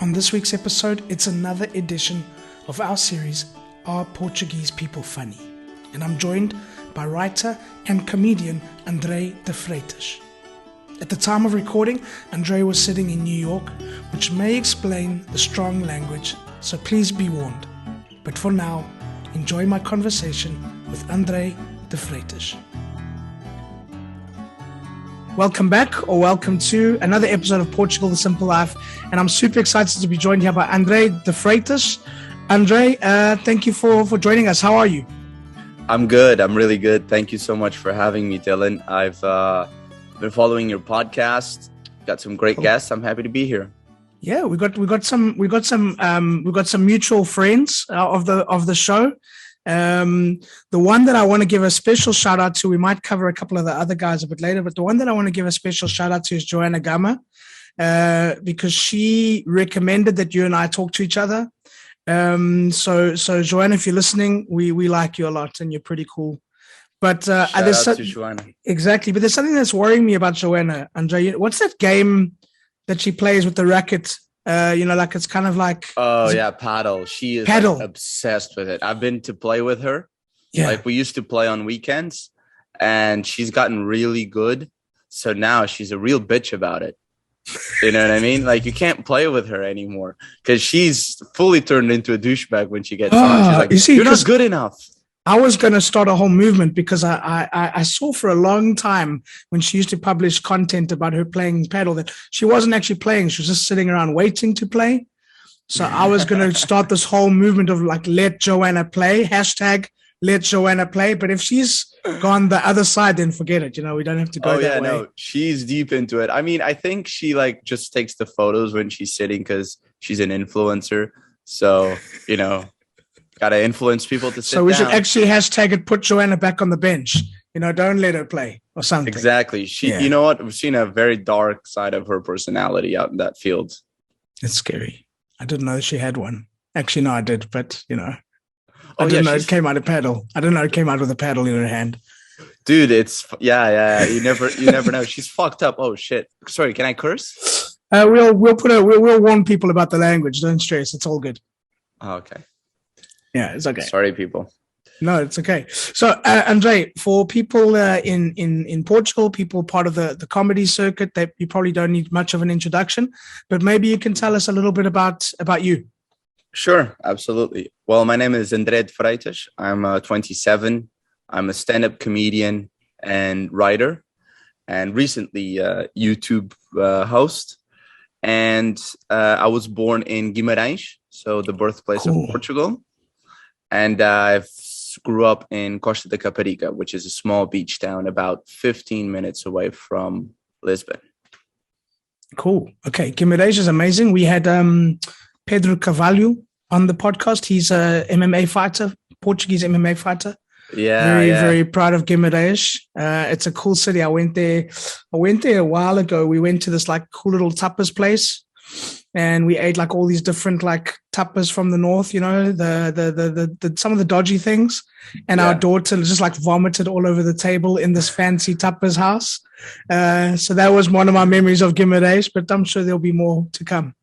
On this week's episode, it's another edition of our series, Are Portuguese People Funny? And I'm joined by writer and comedian Andre de Freitas. At the time of recording, Andre was sitting in New York, which may explain the strong language, so please be warned. But for now, enjoy my conversation with Andre de Freitas. Welcome back, or welcome to another episode of Portugal, The Simple Life. And I'm super excited to be joined here by Andre de Freitas. Andre, thank you for joining us. How are you? I'm good. I'm really good. Thank you so much for having me, Dylan. I've been following your podcast. Got some great guests. I'm happy to be here. Yeah, we got some mutual friends of the show. The one that I want to give a special shout out to, we might cover a couple of the other guys a bit later, but the one that I want to give a special shout out to is Joanna Gama, because she recommended that you and I talk to each other. So Joanna, if you're listening, we like you a lot and you're pretty cool. But shout out to Joanna. Exactly. But there's something that's worrying me about Joanna, Andre. What's that game that she plays with the racket? Like it's kind of like... Oh, yeah, paddle. She is like obsessed with it. I've been to play with her. Yeah. Like we used to play on weekends and she's gotten really good. So now she's a real bitch about it. You know what I mean? Like you can't play with her anymore because she's fully turned into a douchebag when she gets on. She's like, you're not good enough. I was going to start a whole movement because I saw for a long time when she used to publish content about her playing paddle that she wasn't actually playing. She was just sitting around waiting to play. So I was going to start this whole movement of like, let Joanna play, # let Joanna play. But if she's gone the other side, then forget it. We don't have to go that way. No, she's deep into it. I mean, I think she like just takes the photos when she's sitting because she's an influencer. So, got to influence people to sit down. So we should actually # it, put Joanna back on the bench. Don't let her play or something. Exactly. You know what? We've seen a very dark side of her personality out in that field. It's scary. I didn't know she had one. Actually, no, I did, but I didn't know it came out of paddle. I didn't know it came out with a paddle in her hand. Dude, it's You never know. She's fucked up. Oh shit. Sorry, can I curse? We'll warn people about the language. Don't stress. It's all good. Oh, okay. Yeah, it's okay. Sorry, people. No, it's okay. So, Andre, for people in Portugal, people part of the comedy circuit, that you probably don't need much of an introduction, but maybe you can tell us a little bit about you. Sure, absolutely. Well, my name is Andre de Freitas. I'm 27. I'm a stand-up comedian and writer, and recently YouTube host. And I was born in Guimarães, so the birthplace of Portugal. And I grew up in Costa de Caparica, which is a small beach town about 15 minutes away from Lisbon. Cool. Okay. Guimarães is amazing. We had Pedro Carvalho on the podcast. He's a MMA fighter, Portuguese MMA fighter. Yeah. Very proud of Guimarães. It's a cool city. I went there a while ago. We went to this like cool little tapas place. And we ate like all these different like tapas from the north, the some of the dodgy things. And our daughter just like vomited all over the table in this fancy tapas house. So that was one of my memories of Guimarães, but I'm sure there'll be more to come.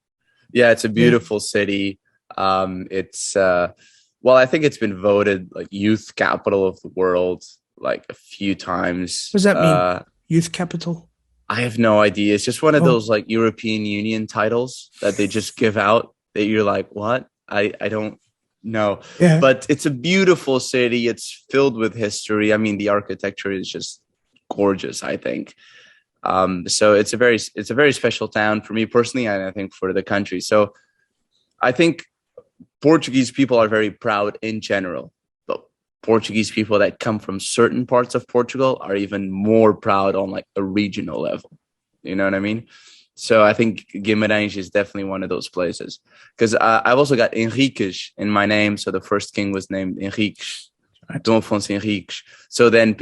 Yeah, it's a beautiful city. It's I think it's been voted like youth capital of the world like a few times. What does that mean? Youth capital? I have no idea. It's just one of those like European Union titles that they just give out that you're like, what? I don't know. Yeah. But it's a beautiful city. It's filled with history. I mean, the architecture is just gorgeous, I think. So it's a very special town for me personally, and I think for the country. So I think Portuguese people are very proud in general. Portuguese people that come from certain parts of Portugal are even more proud on like a regional level. You know what I mean? So I think Guimarães is definitely one of those places because I've also got Henriques in my name. So the first king was named Henriques, Dom Afonso Henriques. So then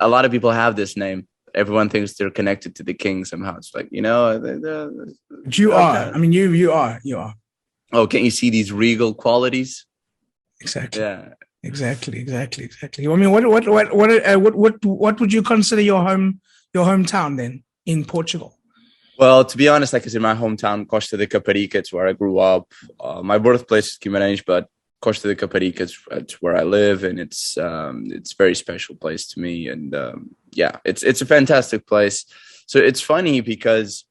a lot of people have this name. Everyone thinks they're connected to the king somehow. It's like, you are. I mean, you are. Oh, can't you see these regal qualities? Exactly. Yeah. Exactly. I mean, what would you consider your hometown then in Portugal? Well, to be honest, like, it's in my hometown, Costa de Caparica. It's where I grew up. My birthplace is Guimarães, but Costa de Caparica is it's where I live, and it's a very special place to me. And yeah, it's a fantastic place. So it's funny because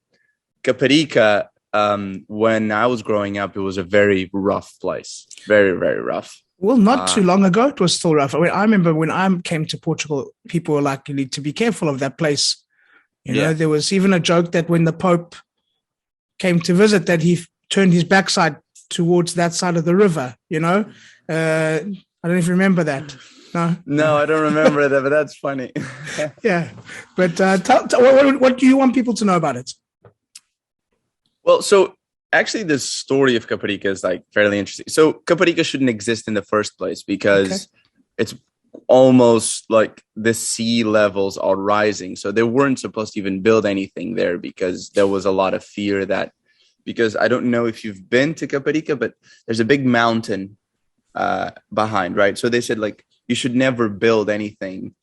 Caparica, when I was growing up, it was a very rough place, very, very rough. Well, not too long ago, it was still rough. I remember when I came to Portugal, people were like, you need to be careful of that place. You know, there was even a joke that when the Pope came to visit, that he turned his backside towards that side of the river, you know. I don't know if you remember that. No, I don't remember that, but that's funny. Yeah. But what do you want people to know about it? Well, so actually the story of Caparica is like fairly interesting. So Caparica shouldn't exist in the first place because it's almost like the sea levels are rising. So they weren't supposed to even build anything there because there was a lot of fear that, because I don't know if you've been to Caparica, but there's a big mountain behind, right? So they said like you should never build anything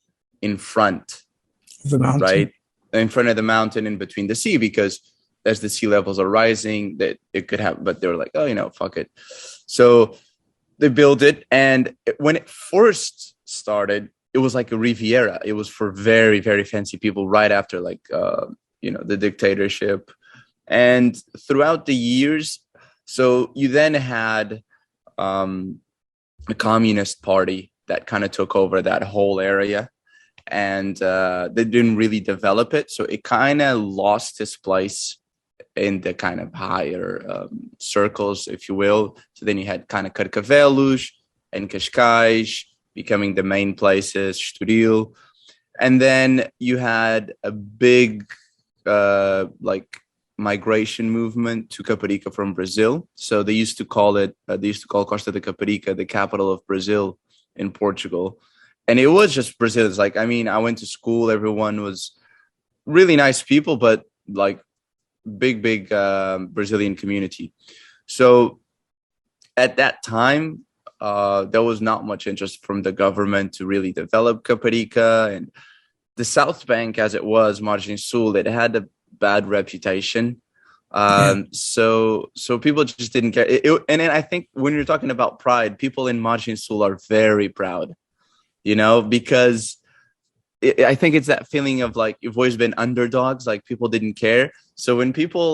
in front of the mountain, right? In front of the mountain in between the sea, because as the sea levels are rising, that it could have, but they were like, oh, you know, fuck it. So they built it. And when it first started, it was like a Riviera. It was for very, very fancy people right after like, you know, the dictatorship. And throughout the years, so you then had a communist party that kind of took over that whole area. And they didn't really develop it. So it kind of lost its place in the kind of higher circles, if you will. So then you had kind of Carcavelos and Cascais becoming the main places, Estoril. And then you had a big like migration movement to Caparica from Brazil. So they used to call Costa de Caparica the capital of Brazil in Portugal. And it was just Brazilians. Like, I mean, I went to school, everyone was really nice people, but like big Brazilian community. So at that time, there was not much interest from the government to really develop Caparica. And the South Bank, as it was, Margem Sul, it had a bad reputation. So people just didn't care. And then I think when you're talking about pride, people in Margem Sul are very proud, you know, because I think it's that feeling of like, you've always been underdogs, like people didn't care. So when people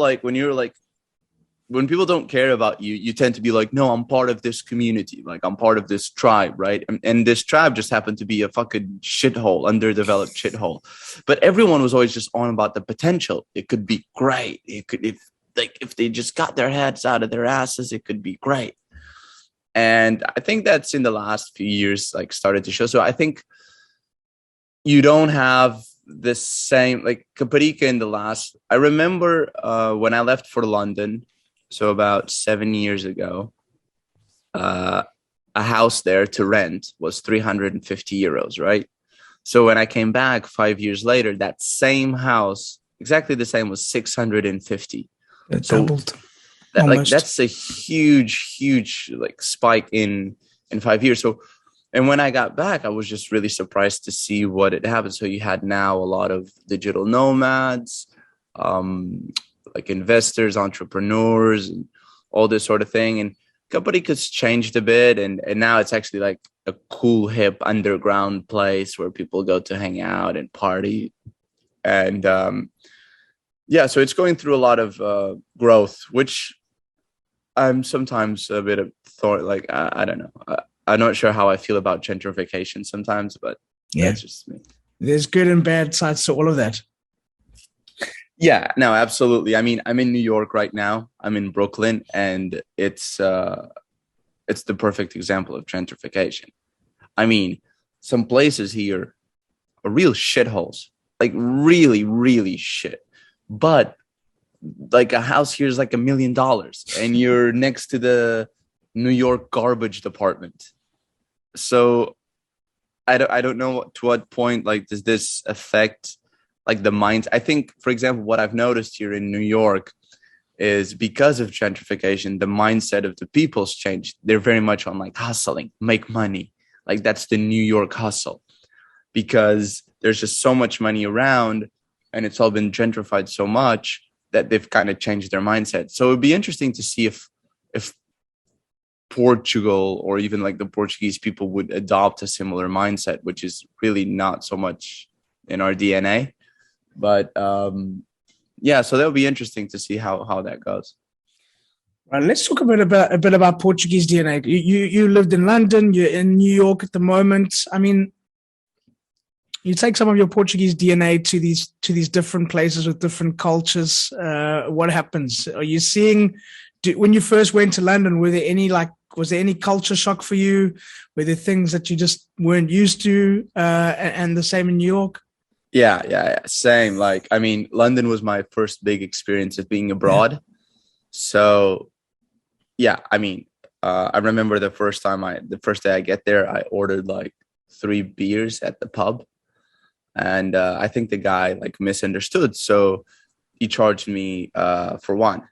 when people don't care about you, you tend to be like, no, I'm part of this community. Like I'm part of this tribe. Right. And this tribe just happened to be a fucking shithole, underdeveloped shithole. But everyone was always just on about the potential. It could be great. It could, if they just got their heads out of their asses, it could be great. And I think that's in the last few years, like started to show. So I think you don't have the same, like Caparica in the last, I remember when I left for London, so about 7 years ago, a house there to rent was 350 euros, right? So when I came back 5 years later, that same house, exactly the same, was 650. It doubled. Like that's a huge like spike in 5 years. So, and when I got back, I was just really surprised to see what had happened. So you had now a lot of digital nomads, like investors, entrepreneurs, and all this sort of thing. And Caparica's changed a bit, and now it's actually like a cool, hip, underground place where people go to hang out and party. And yeah, so it's going through a lot of growth, which I'm sometimes a bit of thought, like, I don't know. I'm not sure how I feel about gentrification sometimes, but that's just me. There's good and bad sides to all of that. Yeah, no, absolutely. I mean, I'm in New York right now. I'm in Brooklyn, and it's the perfect example of gentrification. I mean, some places here are real shitholes, like really, really shit. But like a house here is like $1 million, and you're next to the New York garbage department. So I don't know to what point, like, does this affect like the minds? I think, for example, what I've noticed here in New York is because of gentrification, the mindset of the people's changed. They're very much on like hustling, make money. Like that's the New York hustle, because there's just so much money around and it's all been gentrified so much that they've kind of changed their mindset. So it'd be interesting to see if Portugal or even like the Portuguese people would adopt a similar mindset, which is really not so much in our DNA. But yeah, so that would be interesting to see how that goes. Right, let's talk a bit about Portuguese DNA. You lived in London. You're in New York at the moment. I mean, you take some of your Portuguese DNA to these different places with different cultures. What happens? Are you seeing? When you first went to London, was there any culture shock for you? Were there things that you just weren't used to? And the same in New York? Yeah, same. Like, I mean, London was my first big experience of being abroad. Yeah. So, yeah, I mean, I remember the first day I get there, I ordered like 3 beers at the pub. And I think the guy like misunderstood. So he charged me for one.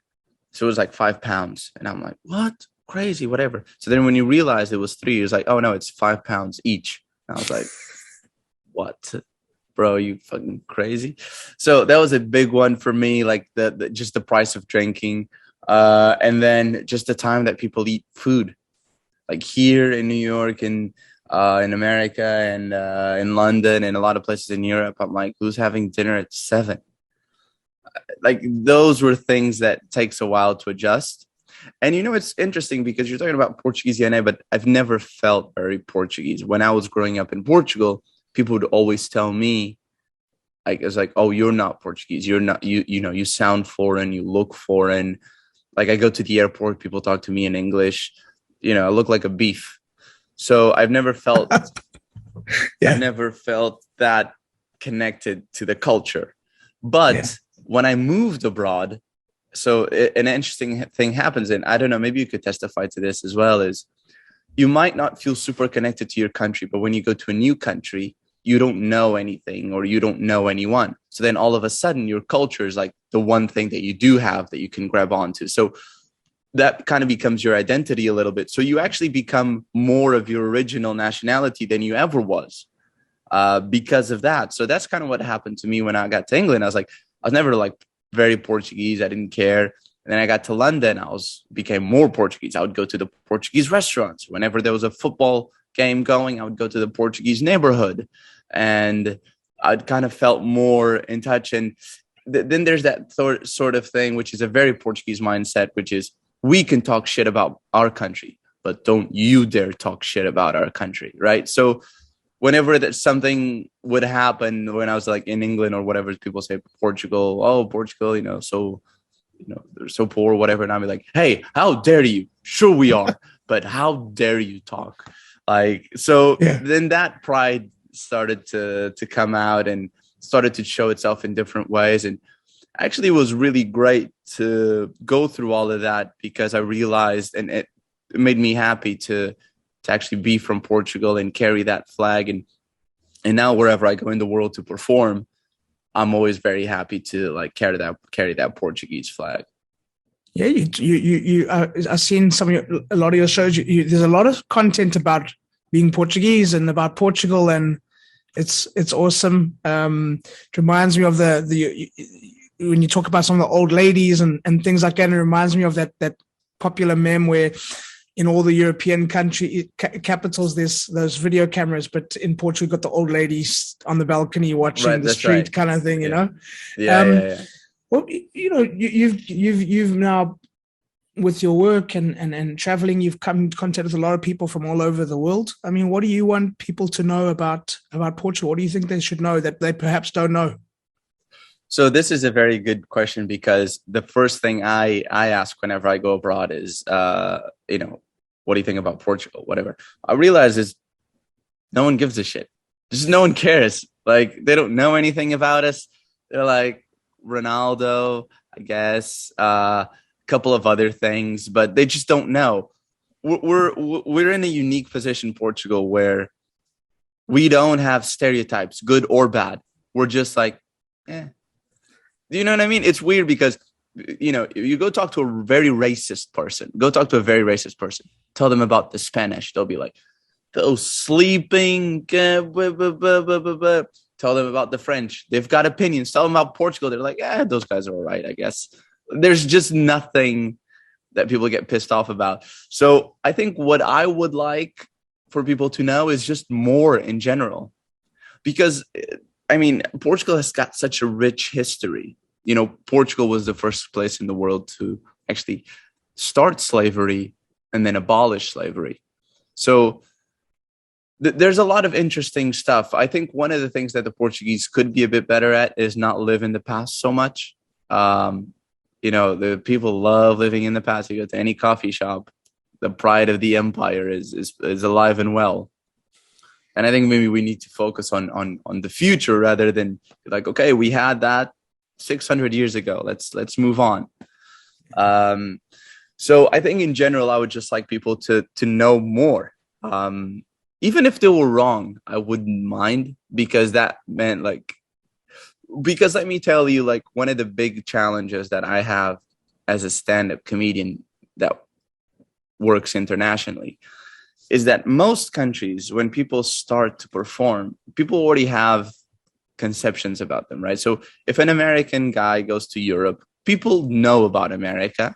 So it was like £5. And I'm like, what? Crazy, whatever. So then when you realized it was 3, it was like, oh no, it's £5 each. And I was like, what? Bro, you fucking crazy. So that was a big one for me, like the just the price of drinking. And then just the time that people eat food. Like here in New York and in America and in London and a lot of places in Europe, I'm like, who's having dinner at 7? Like those were things that takes a while to adjust. And you know, it's interesting because you're talking about Portuguese DNA, but I've never felt very Portuguese. When I was growing up in Portugal, people would always tell me, like, it's like, oh, you're not Portuguese. You're not, you know, you sound foreign, you look foreign. Like I go to the airport, people talk to me in English, you know, I look like a beef. So I've never felt, I've never felt that connected to the culture. But when I moved abroad, so an interesting thing happens, and I don't know, maybe you could testify to this as well, is you might not feel super connected to your country, but when you go to a new country, you don't know anything or you don't know anyone. So then all of a sudden your culture is like the one thing that you do have that you can grab onto. So that kind of becomes your identity a little bit. So you actually become more of your original nationality than you ever was because of that. So that's kind of what happened to me when I got to England. I was never like very Portuguese. I didn't care. And then I got to London. Became more Portuguese. I would go to the Portuguese restaurants. Whenever there was a football game going, I would go to the Portuguese neighborhood. And I'd kind of felt more in touch. And then there's that sort of thing, which is a very Portuguese mindset, which is we can talk shit about our country, but don't you dare talk shit about our country, right? So whenever that something would happen when I was like in England or whatever, people say Portugal, you know, so, you know, they're so poor, whatever. And I'd be like, hey, how dare you? Sure we are, but how dare you talk? Like, so then that pride started to come out and started to show itself in different ways. And actually it was really great to go through all of that because I realized, and it made me happy to actually be from Portugal and carry that flag. And now wherever I go in the world to perform, I'm always very happy to like carry that Portuguese flag. Yeah, you I've seen a lot of your shows. There's a lot of content about being Portuguese and about Portugal, and it's awesome. It reminds me of the when you talk about some of the old ladies and things like that. And it reminds me of that popular meme where in all the European capitals there's those video cameras, but in Portugal, you've got the old ladies on the balcony watching the street kind of thing. You know. Yeah. Well, you know, you've now, with your work and traveling, you've come in contact with a lot of people from all over the world. I mean, what do you want people to know about Portugal? What do you think they should know that they perhaps don't know? So this is a very good question because the first thing I ask whenever I go abroad is, you know, what do you think about Portugal? Whatever. I realize is no one gives a shit. Just no one cares. Like they don't know anything about us. They're like Ronaldo, I guess, a couple of other things, but they just don't know. We're in a unique position, Portugal, where we don't have stereotypes, good or bad. We're just like, Do you know what I mean? It's weird because, you know, you go talk to a very racist person. Tell them about the Spanish. They'll be like, those sleeping. Tell Tell them about the French. They've got opinions. Tell them about Portugal. They're like, those guys are all right, I guess. There's just nothing that people get pissed off about. So I think what I would like for people to know is just more in general. Because, I mean, Portugal has got such a rich history. You know, Portugal was the first place in the world to actually start slavery and then abolish slavery. So there's a lot of interesting stuff. I think one of the things that the Portuguese could be a bit better at is not live in the past so much. You know, the people love living in the past. You go to any coffee shop, the pride of the empire is alive and well. And I think maybe we need to focus on the future rather than like, okay, we had that 600 years ago. Let's move on. So I think in general, I would just like people to know more. Even if they were wrong, I wouldn't mind, because that meant because let me tell you, like, one of the big challenges that I have as a stand-up comedian that works internationally is that most countries, when people start to perform, people already have conceptions about them, right? So if an American guy goes to Europe, people know about America.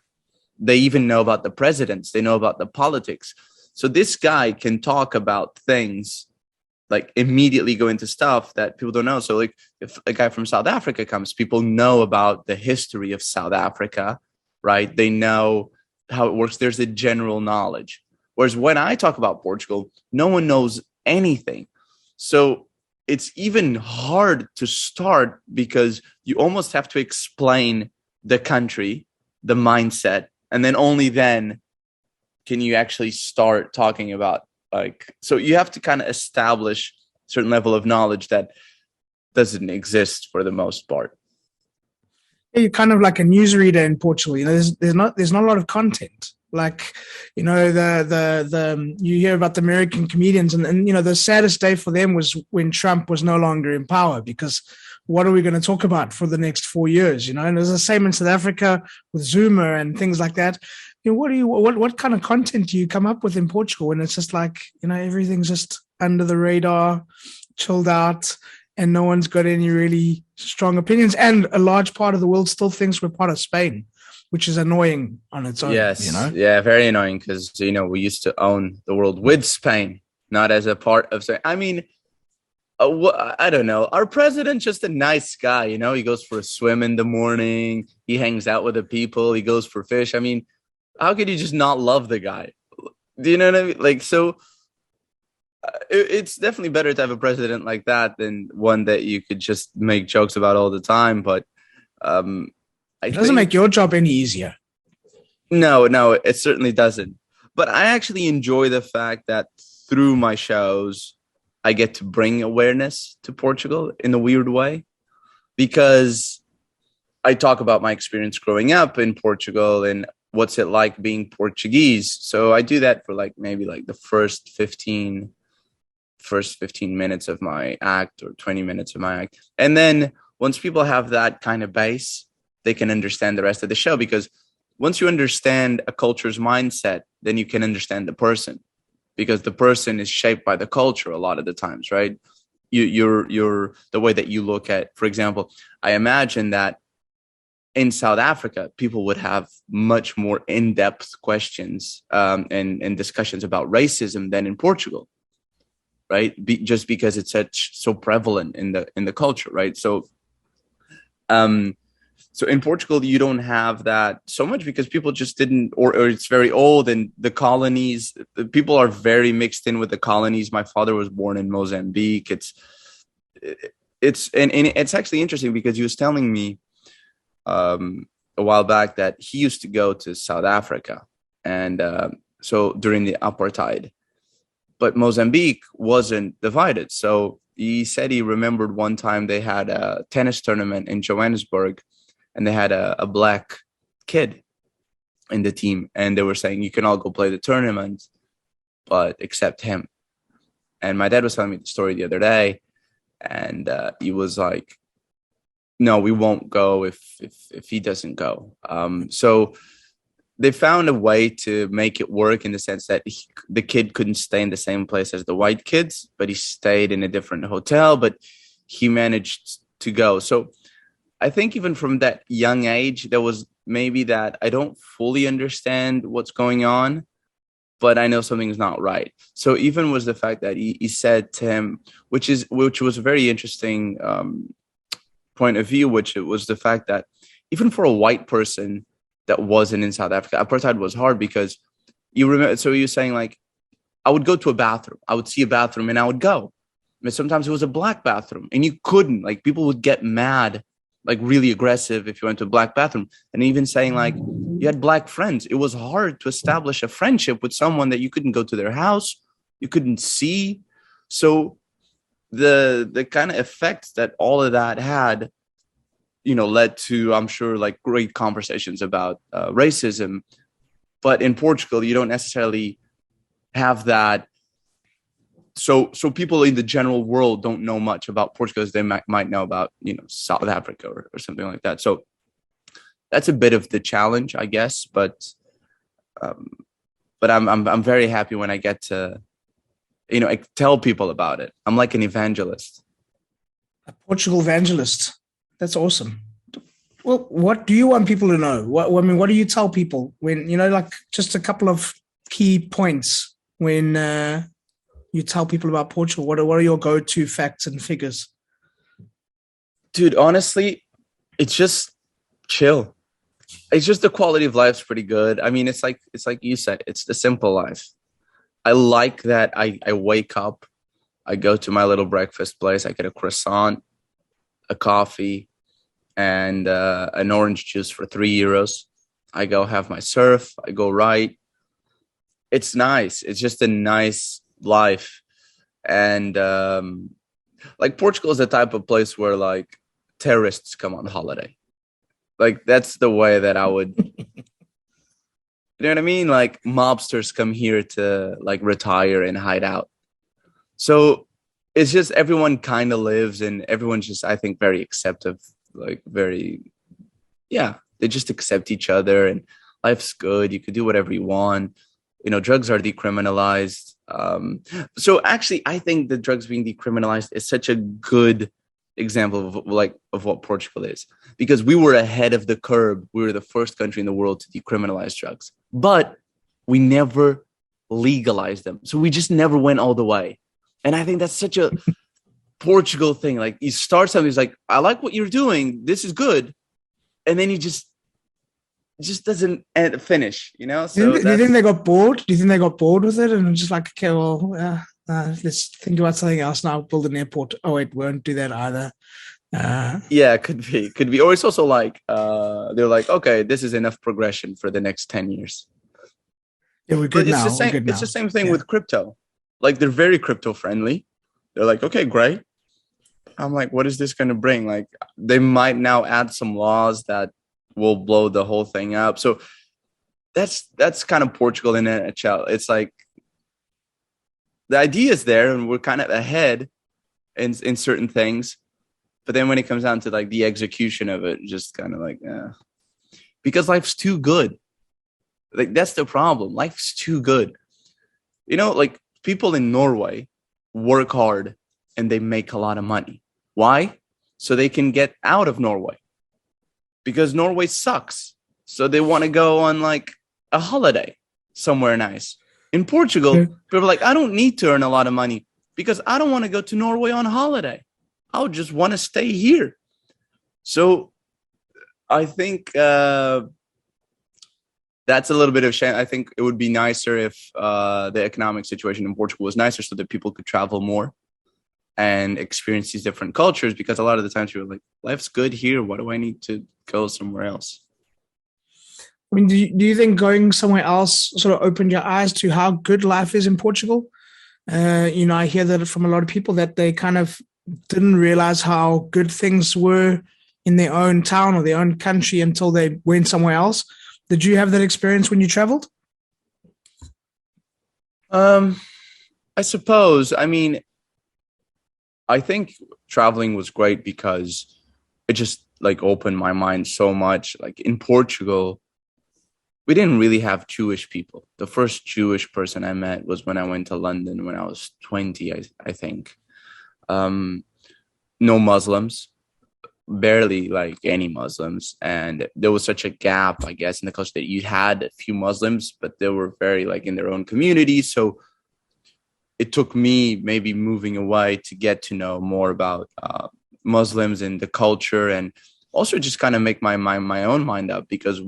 They even know about the presidents. They know about the politics. So this guy can talk about things, like immediately go into stuff that people don't know. So like if a guy from South Africa comes, people know about the history of South Africa, right? They know how it works. There's a general knowledge. Whereas when I talk about Portugal, no one knows anything. So it's even hard to start because you almost have to explain the country, the mindset, and then only then can you actually start talking about, like, so you have to kind of establish a certain level of knowledge that doesn't exist for the most part. Yeah, you're kind of like a newsreader in Portugal. You know, there's not a lot of content. Like, you know, the you hear about the American comedians, and you know, the saddest day for them was when Trump was no longer in power, because what are we going to talk about for the next 4 years? You know, and it was the same in South Africa with Zuma and things like that. You know, what kind of content do you come up with in Portugal when it's just like, you know, everything's just under the radar, chilled out, and no one's got any really strong opinions, and a large part of the world still thinks we're part of Spain, which is annoying on its own. Yes, you know? Yeah, very annoying, because, you know, we used to own the world with Spain, not as a part of Spain. I mean, I don't know. Our president's just a nice guy, you know. He goes for a swim in the morning. He hangs out with the people. He goes for fish. I mean, how could you just not love the guy? Do you know what I mean? Like, so it's definitely better to have a president like that than one that you could just make jokes about all the time. But it doesn't make your job any easier. No, it certainly doesn't. But I actually enjoy the fact that through my shows, I get to bring awareness to Portugal in a weird way, because I talk about my experience growing up in Portugal and what's it like being Portuguese. So I do that for maybe the first 15 minutes of my act, or 20 minutes of my act. And then once people have that kind of base, they can understand the rest of the show, because once you understand a culture's mindset, then you can understand the person, because the person is shaped by the culture a lot of the times, right? You're the way that you look at, for example, I imagine that in South Africa, people would have much more in-depth questions and discussions about racism than in Portugal, right? Just because it's so prevalent in the culture, right? So in Portugal, you don't have that so much, because people just didn't, or it's very old, and the colonies, the people are very mixed in with the colonies. My father was born in Mozambique. It's actually interesting, because he was telling me a while back that he used to go to South Africa, and so during the apartheid, but Mozambique wasn't divided. So he said he remembered one time they had a tennis tournament in Johannesburg, and they had a black kid in the team, and they were saying, you can all go play the tournament, but except him. And my dad was telling me the story the other day, and he was like, no, we won't go if he doesn't go. So they found a way to make it work, in the sense that the kid couldn't stay in the same place as the white kids, but he stayed in a different hotel. But he managed to go. So I think even from that young age, there was maybe that I don't fully understand what's going on, but I know something's not right. So even was the fact that he said to him, which was a very interesting point of view, which it was the fact that even for a white person that wasn't in South Africa, apartheid was hard because you remember. So he was saying like, I would go to a bathroom, I would see a bathroom, and I would go. But sometimes it was a black bathroom, and you couldn't. Like people would get mad, like really aggressive if you went to a black bathroom. And even saying like you had black friends, it was hard to establish a friendship with someone that you couldn't go to their house, you couldn't see. So the kind of effects that all of that had, led to, I'm sure, like great conversations about racism. But in Portugal, you don't necessarily have that. So people in the general world don't know much about Portugal as they might know about, South Africa or something like that. So that's a bit of the challenge, I guess. But I'm very happy when I get to, I tell people about it. I'm like an evangelist. A Portugal evangelist. That's awesome. Well, what do you want people to know? What do you tell people when, like just a couple of key points when you tell people about Portugal? What are your go-to facts and figures? Dude, honestly, it's just chill. It's just the quality of life's pretty good. I mean, it's like you said, it's the simple life. I like that I wake up, I go to my little breakfast place, I get a croissant, a coffee, and an orange juice for €3. I go have my surf, I go ride. It's nice. It's just a nice life. And like Portugal is the type of place where like terrorists come on holiday. Like that's the way that I would, you know what I mean? Like mobsters come here to like retire and hide out. So it's just everyone kind of lives, and everyone's just, I think, very acceptive, like they just accept each other, and life's good. You could do whatever you want. Drugs are decriminalized. So actually, I think the drugs being decriminalized is such a good example of what Portugal is, because we were ahead of the curve. We were the first country in the world to decriminalize drugs, but we never legalized them. So we just never went all the way. And I think that's such a Portugal thing. Like you start something, it's like, I like what you're doing. This is good. And then you just doesn't finish, So do you think they got bored? Do you think they got bored with it and just like, okay, well, let's think about something else now. Build an airport. Oh wait, won't do that either. Yeah, could be. Or it's also like they're like, okay, this is enough progression for the next 10 years. Yeah, we're good now. It's the same thing with crypto. Like they're very crypto friendly. They're like, okay, great. I'm like, what is this going to bring? Like they might now add some laws that will blow the whole thing up. So that's kind of Portugal in a nutshell. It's like the idea is there, and we're kind of ahead in certain things. But then when it comes down to like the execution of it, just kind of like, because life's too good. Like that's the problem. Life's too good. Like people in Norway work hard and they make a lot of money. Why? So they can get out of Norway, because Norway sucks. So they want to go on like a holiday somewhere nice. In Portugal, people are like, I don't need to earn a lot of money because I don't want to go to Norway on holiday. I would just want to stay here. So I think that's a little bit of shame. I think it would be nicer if the economic situation in Portugal was nicer, so that people could travel more and experience these different cultures, because a lot of the times you're like, life's good here. What do I need to go somewhere else? I mean, do you think going somewhere else sort of opened your eyes to how good life is in Portugal? I hear that from a lot of people that they kind of didn't realize how good things were in their own town or their own country until they went somewhere else. Did you have that experience when you traveled? I suppose. I mean, I think traveling was great because it just like opened my mind so much. Like in Portugal, we didn't really have Jewish people. The first Jewish person I met was when I went to London when I was 20, I think. no Muslims, barely like any Muslims. And there was such a gap, I guess, in the culture that you had a few Muslims, but they were very like in their own community. So it took me maybe moving away to get to know more about Muslims and the culture, and also just kind of make my own mind up, because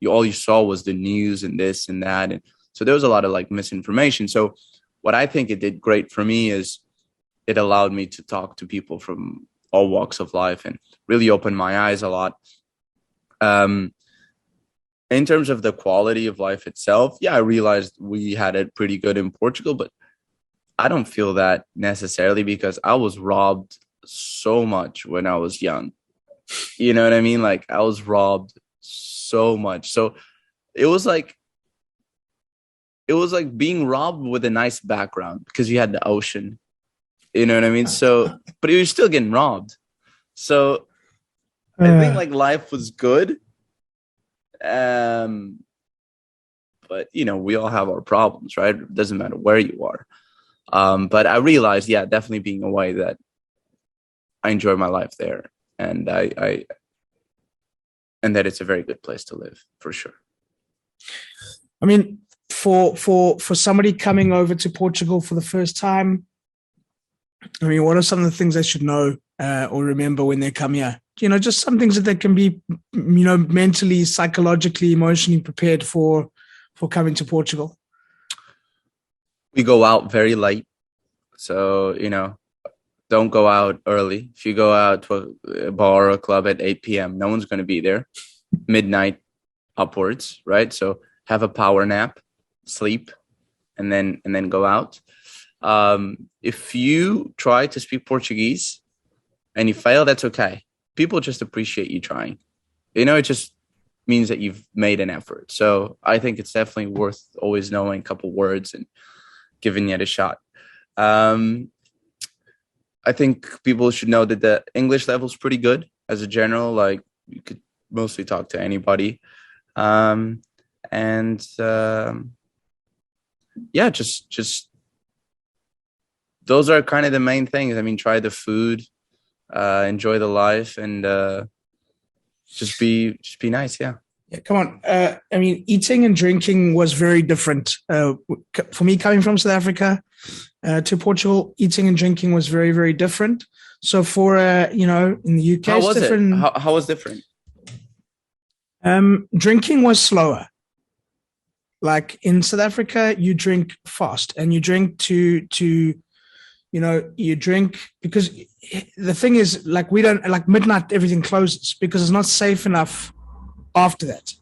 all you saw was the news and this and that. And so there was a lot of like misinformation. So what I think it did great for me is it allowed me to talk to people from all walks of life and really opened my eyes a lot. In terms of the quality of life itself, yeah, I realized we had it pretty good in Portugal, but I don't feel that necessarily, because I was robbed so much when I was young. You know what I mean? Like, I was robbed so much. So it was like being robbed with a nice background, because you had the ocean. You know what I mean? So, but you're still getting robbed. So I think like life was good. But you know, we all have our problems, right? It doesn't matter where you are. But I realized, yeah, definitely being away, that I enjoy my life there, and I that it's a very good place to live, for sure. I mean, for somebody coming over to Portugal for the first time, I mean, what are some of the things they should know or remember when they come here? You know, just some things that they can be, you know, mentally, psychologically, emotionally prepared for coming to Portugal. We go out very late. So, you know, don't go out early. If you go out to a bar or a club at 8 p.m., no one's going to be there. Midnight upwards, right? So have a power nap, sleep, and then go out. If you try to speak Portuguese and you fail, that's okay. People just appreciate you trying. You know, it just means that you've made an effort. So I think it's definitely worth always knowing a couple words and giving it a shot. I think people should know that the English level is pretty good as a general. Like, you could mostly talk to anybody. Yeah, just those are kind of the main things. I mean, try the food, enjoy the life, and just be nice. Yeah. Yeah, come on. I mean, eating and drinking was very different. For me, coming from South Africa to Portugal, eating and drinking was very, very different. So for, you know, in the UK, how was different. it? How was different? Drinking was slower. Like in South Africa, you drink fast, and you drink to you know, you drink because the thing is, like, we don't, like, midnight, everything closes because it's not safe enough after that,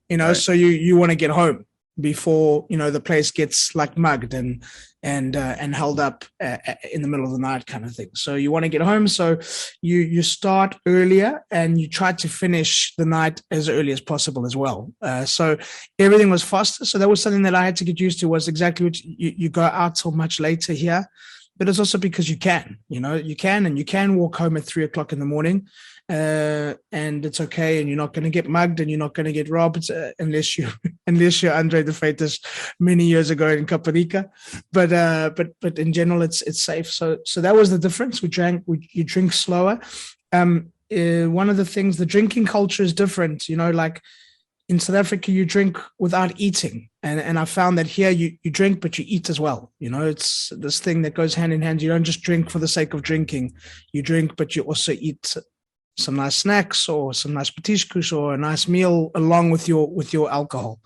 you know. Right. So you want to get home before, you know, the place gets like mugged and held up in the middle of the night, kind of thing. So you want to get home, so you start earlier and you try to finish the night as early as possible as well. So everything was faster. So that was something that I had to get used to, was exactly what you go out till much later here. But it's also because you can walk home at 3:00 in the morning, and it's okay, and you're not going to get mugged and you're not going to get robbed unless you're Andre de Freitas many years ago in Caparica. But in general, it's safe. So that was the difference. You drink slower. One of the things, the drinking culture is different. You know, like in South Africa, you drink without eating. And I found that here you drink, but you eat as well. You know, it's this thing that goes hand in hand. You don't just drink for the sake of drinking. You drink, but you also eat some nice snacks or some nice petiscos or a nice meal along with your alcohol.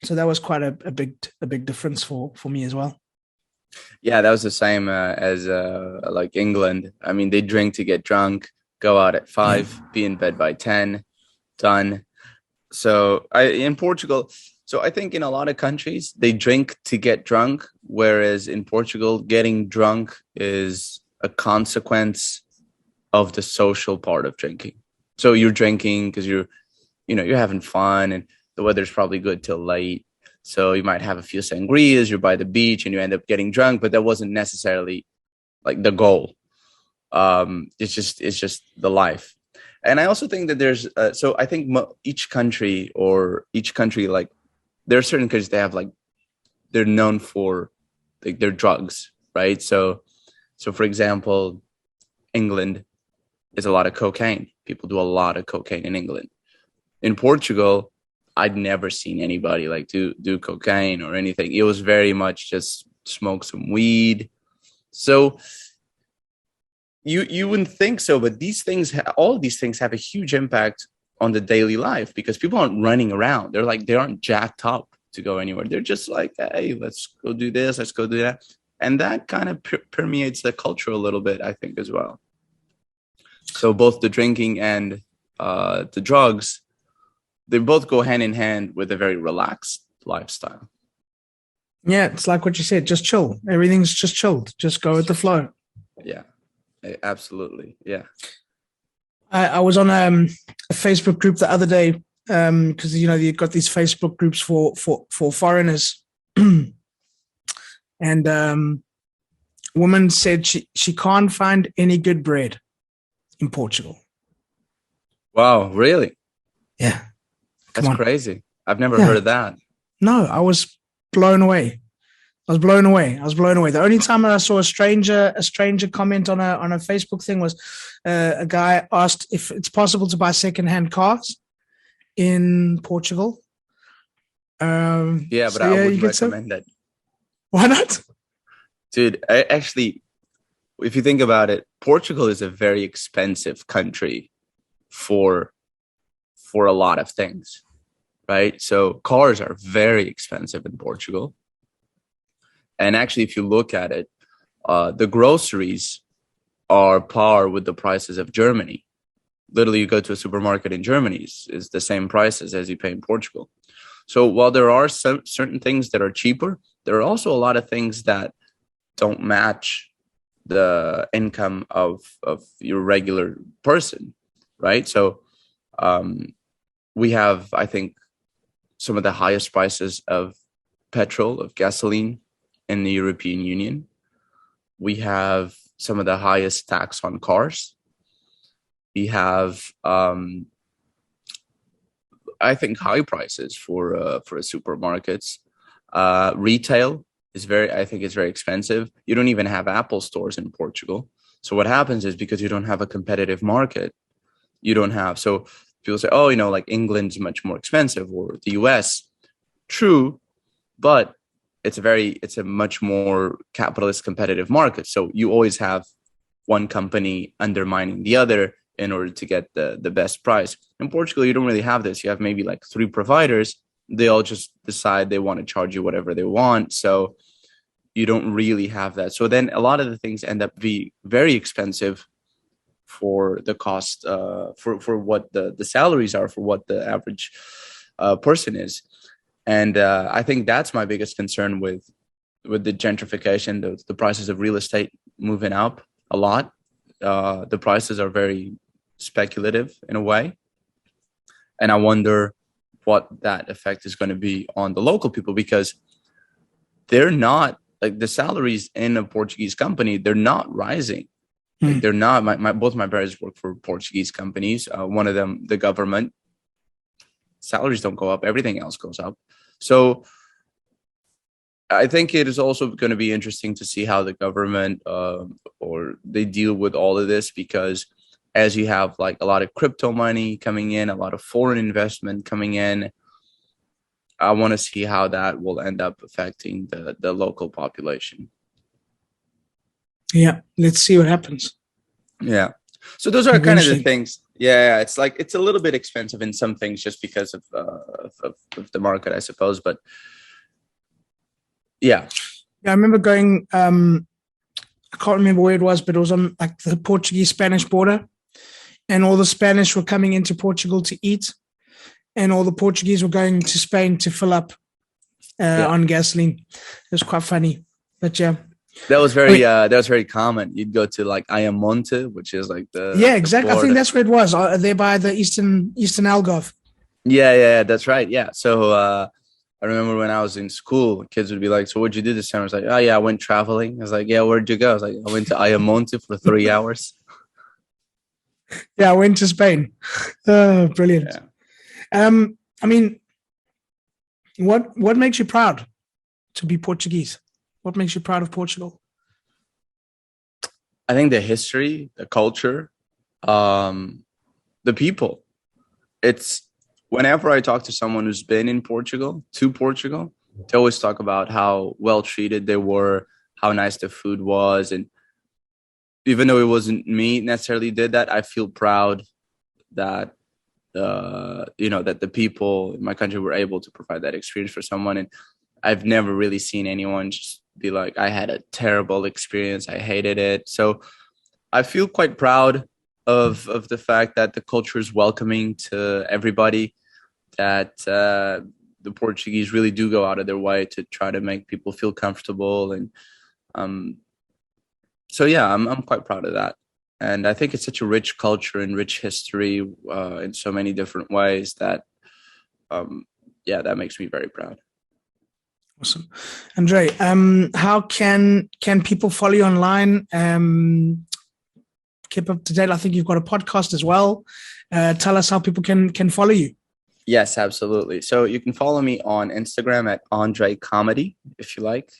So that was quite a big difference for me as well. Yeah, that was the same as like England. I mean, they drink to get drunk, go out at 5, be in bed by 10, done. So in Portugal, so I think in a lot of countries, they drink to get drunk, whereas in Portugal, getting drunk is a consequence of the social part of drinking. So you're drinking because you're having fun, and the weather's probably good till late. So you might have a few sangrias, you're by the beach, and you end up getting drunk, but that wasn't necessarily like the goal. It's just the life. And I also think that there's, so I think each country, like, there are certain countries that have, like, they're known for like their drugs, right? So for example, England is a lot of cocaine. People do a lot of cocaine in England. In Portugal, I'd never seen anybody like do cocaine or anything. It was very much just smoke some weed. So you wouldn't think so, but these things, all of these things have a huge impact on the daily life because people aren't running around. They aren't jacked up to go anywhere. They're just like, hey, let's go do this, let's go do that. And that kind of permeates the culture a little bit, I think, as well. So both the drinking and the drugs, they both go hand in hand with a very relaxed lifestyle. Yeah, it's like what you said, just chill. Everything's just chilled. Just go with the flow. Yeah, absolutely. Yeah. I was on a Facebook group the other day because, you've got these Facebook groups for foreigners. And woman said she can't find any good bread in Portugal. Wow, really? Yeah. That's crazy. I've never heard of that. No, I was blown away. The only time that I saw a stranger comment on a Facebook thing was a guy asked if it's possible to buy secondhand cars in Portugal. I wouldn't recommend that. Why not? Dude, actually, if you think about it, Portugal is a very expensive country for a lot of things, right? So cars are very expensive in Portugal. And actually, if you look at it, the groceries are par with the prices of Germany. Literally, you go to a supermarket in Germany, is the same prices as you pay in Portugal. So while there are certain things that are cheaper, there are also a lot of things that don't match the income of your regular person, right? So we have, I think, some of the highest prices of petrol, of gasoline in the European Union. We have some of the highest tax on cars. We have, I think, high prices for supermarkets. Retail is very expensive. You don't even have Apple stores in Portugal. So what happens is because you don't have a competitive market, so people say, oh, like England's much more expensive or the US. True, but it's a much more capitalist competitive market. So you always have one company undermining the other in order to get the best price. In Portugal, you don't really have this. You have maybe like 3 providers. They all just decide they want to charge you whatever they want. So you don't really have that. So then a lot of the things end up being very expensive for the cost, for what the salaries are, for what the average person is. And I think that's my biggest concern with the gentrification, the prices of real estate moving up a lot. The prices are very speculative in a way. And I wonder what that effect is going to be on the local people, because they're not, like, the salaries in a Portuguese company, they're not rising. Like, they're not. Both my parents work for Portuguese companies. One of them, the government. Salaries don't go up. Everything else goes up. So I think it is also going to be interesting to see how the government or they deal with all of this, because as you have like a lot of crypto money coming in, a lot of foreign investment coming in, I want to see how that will end up affecting the local population. Yeah, let's see what happens. Yeah. So those are kind of the things. Yeah, it's like it's a little bit expensive in some things just because of the market, I suppose. But yeah. I remember going. I can't remember where it was, but it was on like the Portuguese-Spanish border, and all the Spanish were coming into Portugal to eat, and all the Portuguese were going to Spain to fill up on gasoline. It was quite funny, but yeah. That was very common. You'd go to like Ayamonte, which is like exactly. I think that's where it was. There by the Eastern Algarve. Yeah, that's right. Yeah. So I remember when I was in school, kids would be like, "So what'd you do this summer?" I was like, "Oh yeah, I went traveling." I was like, "Yeah, where'd you go?" I was like, "I went to Ayamonte for 3 hours." Yeah, I went to Spain. Brilliant. Yeah. I mean, what makes you proud to be Portuguese? What makes you proud of Portugal? I think the history, the culture, the people. It's whenever I talk to someone who's been in Portugal, they always talk about how well treated they were, how nice the food was. And even though it wasn't me necessarily did that, I feel proud that, that the people in my country were able to provide that experience for someone. And I've never really seen anyone just be like, I had a terrible experience, I hated it. So I feel quite proud of the fact that the culture is welcoming to everybody, that the Portuguese really do go out of their way to try to make people feel comfortable. And so yeah, I'm quite proud of that. And I think it's such a rich culture and rich history in so many different ways that that makes me very proud. Awesome. Andre, how can people follow you online? Keep up to date. I think you've got a podcast as well. Tell us how people can follow you. Yes, absolutely. So you can follow me on Instagram at Andre Comedy, if you like.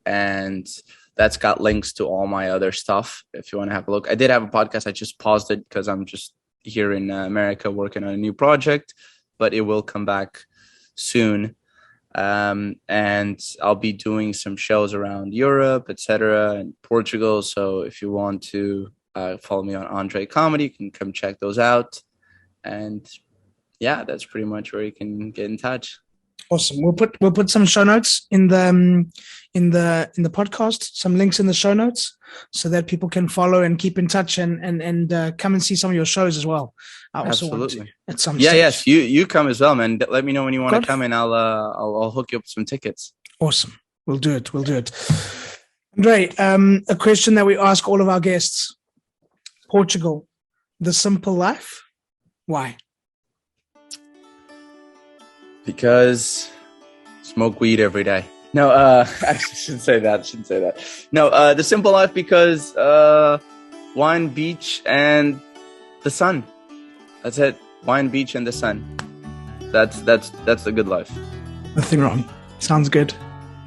And that's got links to all my other stuff if you want to have a look. I did have a podcast. I just paused it because I'm just here in America working on a new project, but it will come back soon. And I'll be doing some shows around Europe, etc., and Portugal. So if you want to follow me on Andre Comedy, you can come check those out. And yeah, that's pretty much where you can get in touch. Awesome. We'll put some show notes in the podcast, some links in the show notes, so that people can follow and keep in touch and come and see some of your shows as well. I also Absolutely. Want to at some stage. Yes, you come as well, man. Let me know when you want to come, and I'll hook you up with some tickets. Awesome. We'll do it. Andre, a question that we ask all of our guests: Portugal, the simple life. Why? Because smoke weed every day. No, I shouldn't say that. No, the simple life because wine, beach, and the sun. That's it. Wine, beach, and the sun. That's the good life. Nothing wrong. Sounds good.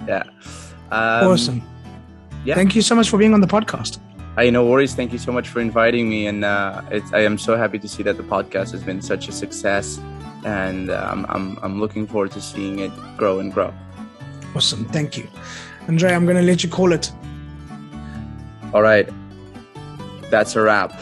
Yeah. Awesome. Yeah. Thank you so much for being on the podcast. Hey, no worries. Thank you so much for inviting me, and I am so happy to see that the podcast has been such a success. And I'm looking forward to seeing it grow and grow. Awesome. Thank you. Andre, I'm going to let you call it. All right. That's a wrap.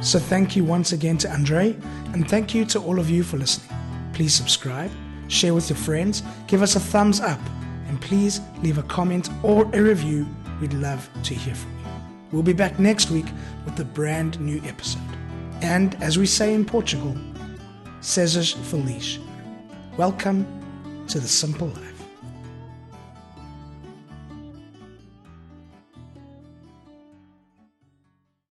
So thank you once again to Andre, and thank you to all of you for listening. Please subscribe, share with your friends, give us a thumbs up, and please leave a comment or a review. We'd love to hear from you. We'll be back next week with a brand new episode. And as we say in Portugal, Sejas Feliz. Welcome to the simple life.